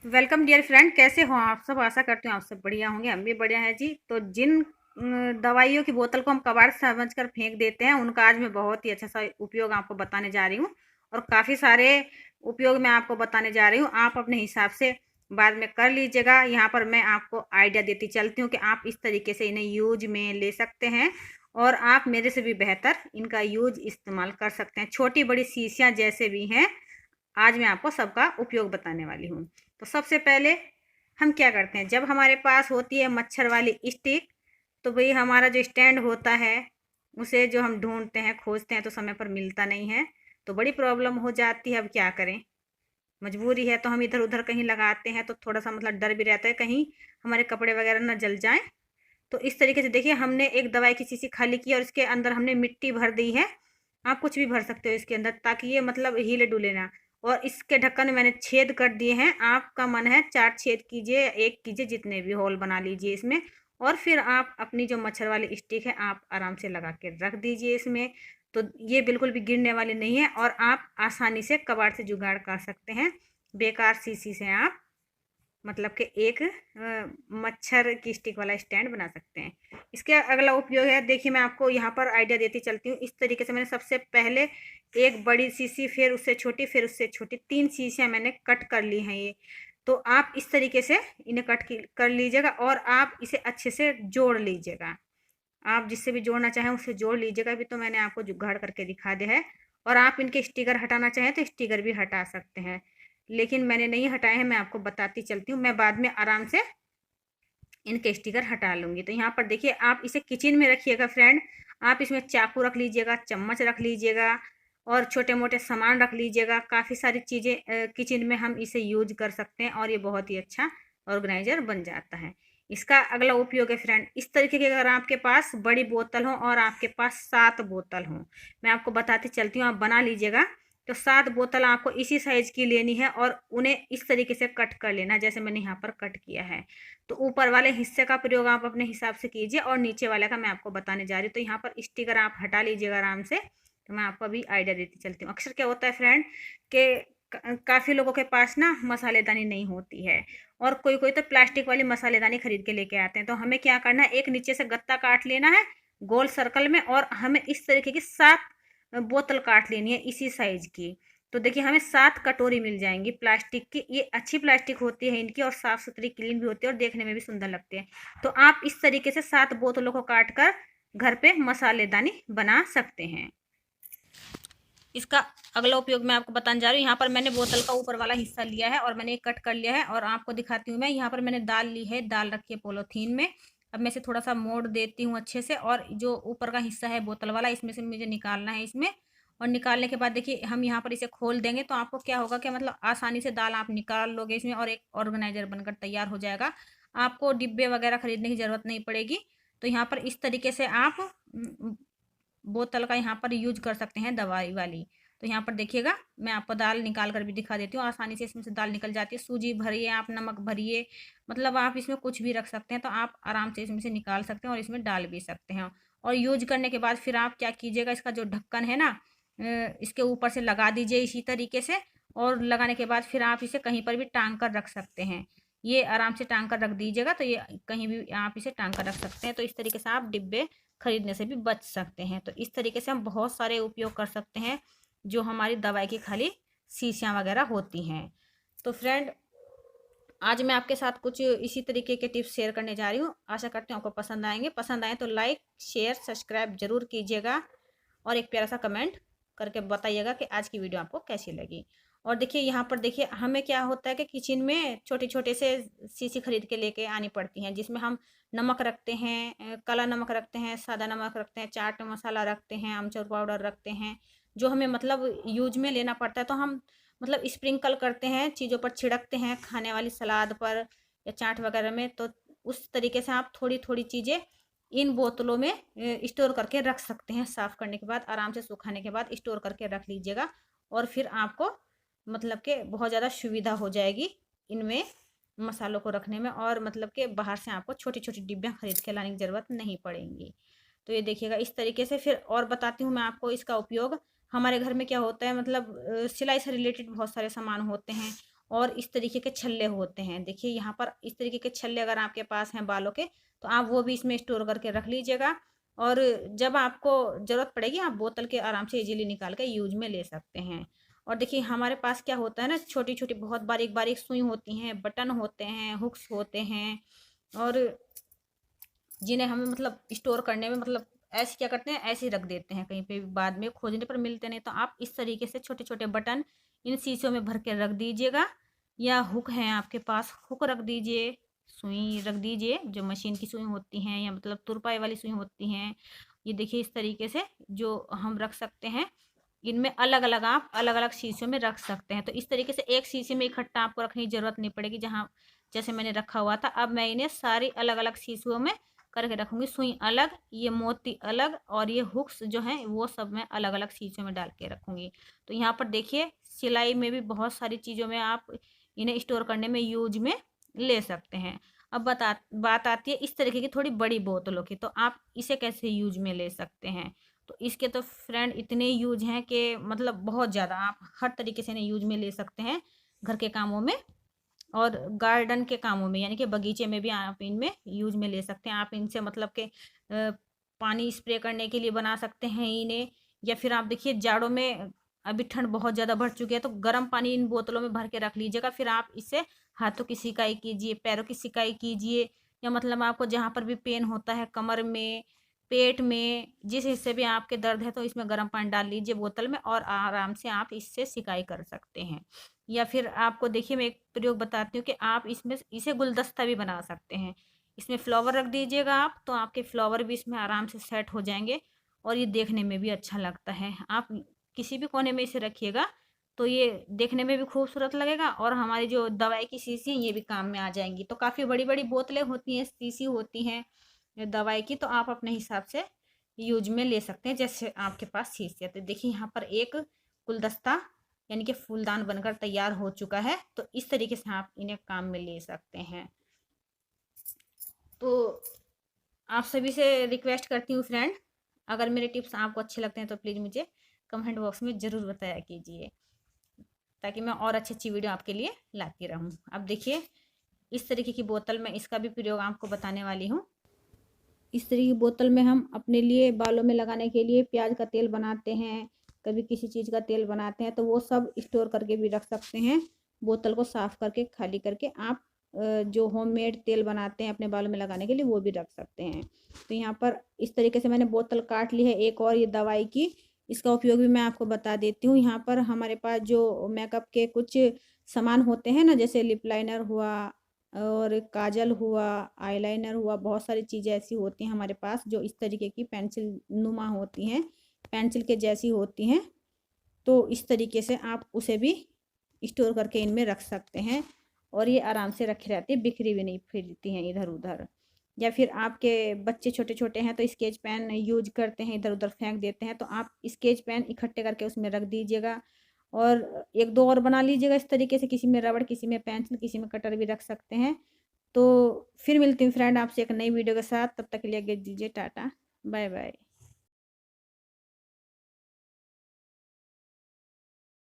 Welcome dear friend, कैसे हो आप सब। आशा करती हूँ आप सब बढ़िया होंगे, हम भी बढ़िया हैं जी। तो जिन दवाइयों की बोतल को हम कबाड़ समझकर फेंक देते हैं, उनका आज मैं बहुत ही अच्छा सा उपयोग आपको बताने जा रही हूँ। और काफ़ी सारे उपयोग मैं आपको बताने जा रही हूँ। आप अपने हिसाब से बाद में कर लीजिएगा। यहाँ पर मैं आपको आइडिया देती चलती हूँ कि आप इस तरीके से इन्हें यूज में ले सकते हैं और आप मेरे से भी बेहतर इनका यूज इस्तेमाल कर सकते हैं। छोटी बड़ी शीशियाँ जैसे भी हैं, आज मैं आपको सबका उपयोग बताने वाली हूँ। तो सबसे पहले हम क्या करते हैं, जब हमारे पास होती है मच्छर वाली स्टिक, तो भाई हमारा जो स्टैंड होता है उसे जो हम ढूंढते हैं खोजते हैं तो समय पर मिलता नहीं है, तो बड़ी प्रॉब्लम हो जाती है। अब क्या करें, मजबूरी है तो हम इधर उधर कहीं लगाते हैं, तो थोड़ा सा मतलब डर भी रहता है कहीं हमारे कपड़े वगैरह ना जल जाएं। तो इस तरीके से देखिए, हमने एक दवाई की शीशी खाली की और इसके अंदर हमने मिट्टी भर दी है। आप कुछ भी भर सकते हो इसके अंदर, ताकि ये मतलब हिले डुले ना। और इसके ढक्कन में मैंने छेद कर दिए हैं। आपका मन है 4 छेद कीजिए, 1 कीजिए, जितने भी होल बना लीजिए इसमें। और फिर आप अपनी जो मच्छर वाली स्टिक है आप आराम से लगा के रख दीजिए इसमें। तो ये बिल्कुल भी गिरने वाली नहीं है और आप आसानी से कबाड़ से जुगाड़ कर सकते हैं। बेकार शीशी से आप मतलब कि एक मच्छर की स्टिक वाला स्टैंड बना सकते हैं। इसके अगला उपयोग है, देखिए मैं आपको यहाँ पर आइडिया देती चलती हूँ। इस तरीके से मैंने सबसे पहले एक बड़ी शीशी, फिर उससे छोटी, फिर उससे छोटी 3 शीशियाँ मैंने कट कर ली हैं ये। तो आप इस तरीके से इन्हें कर लीजिएगा और आप इसे अच्छे से जोड़ लीजिएगा। आप जिससे भी जोड़ना चाहें उससे जोड़ लीजिएगा। अभी तो मैंने आपको जुगाड़ करके दिखा दिया है। और आप इनके स्टिकर हटाना चाहें तो स्टिकर भी हटा सकते हैं, लेकिन मैंने नहीं हटाए हैं। मैं आपको बताती चलती हूँ, मैं बाद में आराम से इनके स्टिकर हटा लूँगी। तो यहाँ पर देखिए, आप इसे किचन में रखिएगा फ्रेंड। आप इसमें चाकू रख लीजिएगा, चम्मच रख लीजिएगा और छोटे मोटे सामान रख लीजिएगा। काफ़ी सारी चीज़ें किचन में हम इसे यूज कर सकते हैं और ये बहुत ही अच्छा ऑर्गेनाइजर बन जाता है। इसका अगला उपयोग है फ्रेंड, इस तरीके की अगर आपके पास बड़ी बोतल हो और आपके पास 7 बोतल हो, मैं आपको बताती चलती हूँ, आप बना लीजिएगा। तो 7 बोतल आपको इसी साइज की लेनी है और उन्हें इस तरीके से कट कर लेना जैसे मैंने यहाँ पर कट किया है। तो ऊपर वाले हिस्से का प्रयोग आप अपने हिसाब से कीजिए और नीचे वाले का मैं आपको बताने जा रही हूँ। तो यहाँ पर स्टिकर आप हटा लीजिएगा आराम से। तो मैं आपको अभी आइडिया देती चलती हूँ। अक्सर क्या होता है फ्रेंड कि काफ़ी लोगों के पास ना मसालेदानी नहीं होती है और कोई कोई तो प्लास्टिक वाली मसालेदानी खरीद के लेके आते हैं। तो हमें क्या करना है, एक नीचे से गत्ता काट लेना है गोल सर्कल में और हमें इस तरीके की 7 बोतल काट लेनी है इसी साइज की। तो देखिए, हमें 7 कटोरी मिल जाएंगी प्लास्टिक की। ये अच्छी प्लास्टिक होती है इनकी और साफ़ सुथरी क्लीन भी होती है और देखने में भी सुंदर लगते हैं। तो आप इस तरीके से 7 बोतलों को काट कर घर पे मसालेदानी बना सकते हैं। इसका अगला उपयोग मैं आपको बताने जा रही हूँ। यहाँ पर मैंने बोतल का ऊपर वाला हिस्सा लिया है और मैंने कट कर लिया है और आपको दिखाती हूँ मैं। यहाँ पर मैंने दाल ली है, दाल रखी है पॉलीथीन में। अब मैं इसे थोड़ा सा मोड़ देती हूँ अच्छे से और जो ऊपर का हिस्सा है बोतल वाला, इसमें से मुझे निकालना है इसमें। और निकालने के बाद देखिए, हम यहाँ पर इसे खोल देंगे तो आपको क्या होगा कि मतलब आसानी से दाल आप निकाल लोगे इसमें और एक ऑर्गेनाइजर बनकर तैयार हो जाएगा। आपको डिब्बे वगैरह खरीदने की ज़रूरत नहीं पड़ेगी। तो यहाँ पर इस तरीके से आप बोतल का यहाँ पर यूज कर सकते हैं दवाई वाली। तो यहाँ पर देखिएगा, मैं आपको दाल निकाल कर भी दिखा देती हूँ। आसानी से इसमें से दाल निकल जाती है। सूजी भरिए आप, नमक भरिए, मतलब आप इसमें कुछ भी रख सकते हैं। तो आप आराम से इसमें से निकाल सकते हैं और इसमें डाल भी सकते हैं। और यूज करने के बाद फिर आप क्या कीजिएगा, इसका जो ढक्कन है ना, इसके ऊपर से लगा दीजिए इसी तरीके से। और लगाने के बाद फिर आप इसे कहीं पर भी टांग कर रख सकते हैं। ये आराम से टांग कर रख दीजिएगा तो ये कहीं भी आप इसे टांग कर रख सकते हैं। तो इस तरीके से आप डिब्बे खरीदने से भी बच सकते हैं। तो इस तरीके से हम बहुत सारे उपयोग कर सकते हैं जो हमारी दवाई की खाली शीशियाँ वगैरह होती हैं। तो फ्रेंड, आज मैं आपके साथ कुछ इसी तरीके के टिप्स शेयर करने जा रही हूँ। आशा करती हूँ आपको पसंद आएंगे। पसंद आए तो लाइक शेयर सब्सक्राइब जरूर कीजिएगा और एक प्यारा सा कमेंट करके बताइएगा कि आज की वीडियो आपको कैसी लगी। और देखिए, यहाँ पर देखिए, हमें क्या होता है कि किचन में छोटे छोटे से शीशी खरीद के लेके आनी पड़ती हैं, जिसमें हम नमक रखते हैं, काला नमक रखते हैं, सादा नमक रखते हैं, चाट मसाला रखते हैं, अमचूर पाउडर रखते हैं, जो हमें मतलब यूज में लेना पड़ता है। तो हम मतलब स्प्रिंकल करते हैं, चीज़ों पर छिड़कते हैं, खाने वाली सलाद पर या चाट वगैरह में। तो उस तरीके से आप थोड़ी थोड़ी चीज़ें इन बोतलों में स्टोर करके रख सकते हैं। साफ़ करने के बाद, आराम से सुखाने के बाद स्टोर करके रख लीजिएगा और फिर आपको मतलब कि बहुत ज़्यादा सुविधा हो जाएगी इनमें मसालों को रखने में। और मतलब कि बाहर से आपको छोटी छोटी डिब्बियाँ खरीद के लाने की ज़रूरत नहीं पड़ेगी। तो ये देखिएगा इस तरीके से। फिर और बताती हूँ मैं आपको इसका उपयोग। हमारे घर में क्या होता है, मतलब सिलाई से रिलेटेड बहुत सारे सामान होते हैं और इस तरीके के छल्ले होते हैं। देखिए यहाँ पर इस तरीके के छल्ले अगर आपके पास हैं बालों के, तो आप वो भी इसमें स्टोर करके रख लीजिएगा। और जब आपको ज़रूरत पड़ेगी आप बोतल के आराम से इजीली निकाल के यूज में ले सकते हैं। और देखिए हमारे पास क्या होता है ना, छोटी छोटी बहुत बारीक बारीक सुई होती हैं, बटन होते हैं, हुक्स होते हैं, और जिन्हें हमें मतलब स्टोर करने में मतलब ऐसे क्या करते हैं, ऐसे ही रख देते हैं, कहीं पे भी बाद में खोजने पर मिलते नहीं। तो आप इस तरीके से छोटे छोटे बटन इन शीशों में भर के रख दीजिएगा, या हुक है आपके पास, हुक रख दीजिए, सुई रख दीजिए जो मशीन की सुई होती हैं या मतलब तुरपाई वाली सुई होती हैं। ये देखिए इस तरीके से जो हम रख सकते हैं, इनमें अलग अलग आप अलग अलग शीशों में रख सकते हैं। तो इस तरीके से एक शीशे में इकट्ठा आपको रखने की जरूरत नहीं पड़ेगी, जहाँ जैसे मैंने रखा हुआ था। अब मैं इन्हें सारी अलग अलग शीशों में करके रखूंगी, सुई अलग, ये मोती अलग, और ये हुक्स जो है वो सब मैं अलग अलग शीशों में डाल के रखूंगी। तो यहाँ पर देखिए सिलाई में भी बहुत सारी चीज़ों में आप इन्हें स्टोर करने में यूज में ले सकते हैं। अब बात आती है इस तरीके की थोड़ी बड़ी बोतलों की, तो आप इसे कैसे यूज में ले सकते हैं। तो इसके तो फ्रेंड इतने यूज हैं कि मतलब बहुत ज़्यादा, आप हर तरीके से इन्हें यूज में ले सकते हैं, घर के कामों में और गार्डन के कामों में, यानी कि बगीचे में भी आप इनमें यूज में ले सकते हैं। आप इनसे मतलब के पानी स्प्रे करने के लिए बना सकते हैं इन्हें, या फिर आप देखिए जाड़ों में अभी ठंड बहुत ज़्यादा बढ़ चुकी है, तो गर्म पानी इन बोतलों में भर के रख लीजिएगा। फिर आप इससे हाथों की सिकाई कीजिए, पैरों की सिकाई कीजिए, या मतलब आपको जहाँ पर भी पेन होता है, कमर में, पेट में, जिस हिस्से भी आपके दर्द है, तो इसमें गर्म पानी डाल लीजिए बोतल में, और आराम से आप इससे सिकाई कर सकते हैं। या फिर आपको देखिए मैं एक प्रयोग बताती हूँ कि आप इसमें इसे गुलदस्ता भी बना सकते हैं। इसमें फ्लावर रख दीजिएगा आप, तो आपके फ्लावर भी इसमें आराम से सेट हो जाएंगे, और ये देखने में भी अच्छा लगता है। आप किसी भी कोने में इसे रखिएगा तो ये देखने में भी खूबसूरत लगेगा, और हमारी जो दवाई की शीशी है ये भी काम में आ जाएंगी। तो काफ़ी बड़ी बड़ी बोतलें होती हैं, शीशी होती हैं दवाई की, तो आप अपने हिसाब से यूज में ले सकते हैं जैसे आपके पास शीशी है। तो देखिए यहाँ पर एक गुलदस्ता यानी कि फूलदान बनकर तैयार हो चुका है। तो इस तरीके से आप इन्हें काम में ले सकते हैं। तो आप सभी से रिक्वेस्ट करती हूँ फ्रेंड, अगर मेरे टिप्स आपको अच्छे लगते हैं तो प्लीज़ मुझे कमेंट बॉक्स में ज़रूर बताया कीजिए, ताकि मैं और अच्छी अच्छी वीडियो आपके लिए लाती रहूँ। अब देखिए इस तरीके की बोतल में इसका भी प्रयोग आपको बताने वाली हूँ। इस तरीके की बोतल में हम अपने लिए बालों में लगाने के लिए प्याज का तेल बनाते हैं, कभी किसी चीज़ का तेल बनाते हैं, तो वो सब स्टोर करके भी रख सकते हैं। बोतल को साफ़ करके खाली करके आप जो होममेड तेल बनाते हैं अपने बालों में लगाने के लिए वो भी रख सकते हैं। तो यहाँ पर इस तरीके से मैंने बोतल काट ली है। एक और ये दवाई की, इसका उपयोग भी मैं आपको बता देती हूँ। यहाँ पर हमारे पास जो मेकअप के कुछ सामान होते हैं ना, जैसे लिप लाइनर हुआ और काजल हुआ, आईलाइनर हुआ, बहुत सारी चीज़ें ऐसी होती हैं हमारे पास जो इस तरीके की पेंसिल नुमा होती हैं, पेंसिल के जैसी होती हैं। तो इस तरीके से आप उसे भी स्टोर करके इनमें रख सकते हैं, और ये आराम से रखे रहती है, बिखरी भी नहीं फिरती हैं इधर उधर। या फिर आपके बच्चे छोटे छोटे हैं तो स्केच पेन यूज करते हैं, इधर उधर फेंक देते हैं, तो आप स्केच पेन इकट्ठे करके उसमें रख दीजिएगा। और एक दो और बना लीजिएगा इस तरीके से, किसी में रबड़, किसी में पेंसिल, किसी में कटर भी रख सकते हैं। तो फिर मिलती हूँ फ्रेंड आपसे एक नई वीडियो के साथ, तब तक के लिए दीजिए टाटा, बाय बाय।